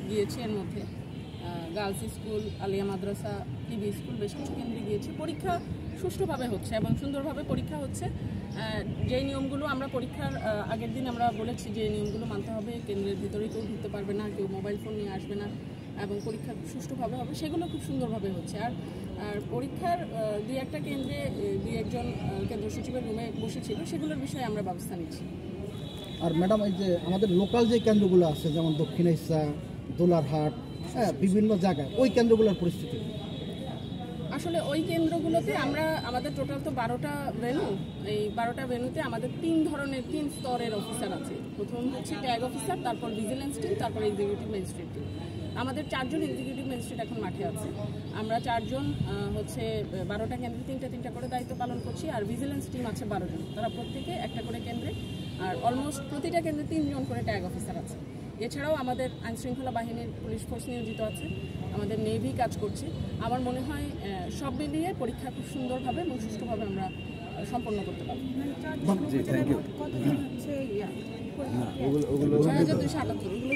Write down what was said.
গিয়েছি। এর মধ্যে গার্লস স্কুল, আলিয়া মাদ্রাসা, টিবি স্কুল বেশ কিছু কেন্দ্রে গিয়েছি। পরীক্ষা সুষ্ঠুভাবে হচ্ছে এবং সুন্দরভাবে পরীক্ষা হচ্ছে। যে নিয়মগুলো আমরা পরীক্ষার আগের দিন আমরা বলেছি যে নিয়মগুলো মানতে হবে, কেন্দ্রের ভিতরে কেউ ঢুকতে পারবে না, কেউ মোবাইল ফোন নিয়ে আসবে না এবং পরীক্ষা সুষ্ঠুভাবে হবে, সেগুলো খুব সুন্দরভাবে হচ্ছে। আর পরীক্ষার দুই একটা কেন্দ্রে দুই একজন কেন্দ্র সচিবের রুমে বসেছিল, সেগুলোর বিষয়ে আমরা ব্যবস্থা নিচ্ছি। আর ম্যাডাম, এই যে আমাদের লোকাল যে কেন্দ্রগুলো আছে যেমন দক্ষিণ এশিয়া, দোলারহাট, বিভিন্ন জায়গায় ওই কেন্দ্রগুলোর পরিস্থিতি আসলে ওই কেন্দ্রগুলোতে আমাদের টোটাল তো 12টা ভেন্যু। এই 12টা ভেন্যুতে আমাদের 3 স্তরের অফিসার আছে। প্রথম হচ্ছে ট্যাগ অফিসার, তারপর ভিজিলেন্স টিম, তারপর এক্সিকিউটিভ ম্যাজিস্ট্রেট টিম। আমাদের 4 জন এক্সিকিউটিভ ম্যাজিস্ট্রেট এখন মাঠে আছে। আমরা 4 জন হচ্ছে 12টা কেন্দ্রে 3টা করে দায়িত্ব পালন করছি। আর ভিজিলেন্স টিম আছে 12 জন, তারা প্রত্যেকে একটা করে কেন্দ্রে, আর অলমোস্ট প্রতিটা কেন্দ্রে 3 জন করে ট্যাগ অফিসার আছে। এছাড়াও আমাদের আইনশৃঙ্খলা বাহিনীর পুলিশ ফোর্স নিয়োজিত আছে, আমাদের নেভি কাজ করছে। আমার মনে হয় সব মিলিয়ে পরীক্ষা খুব সুন্দরভাবে এবং সুষ্ঠুভাবে আমরা সম্পন্ন করতে পারব। 6278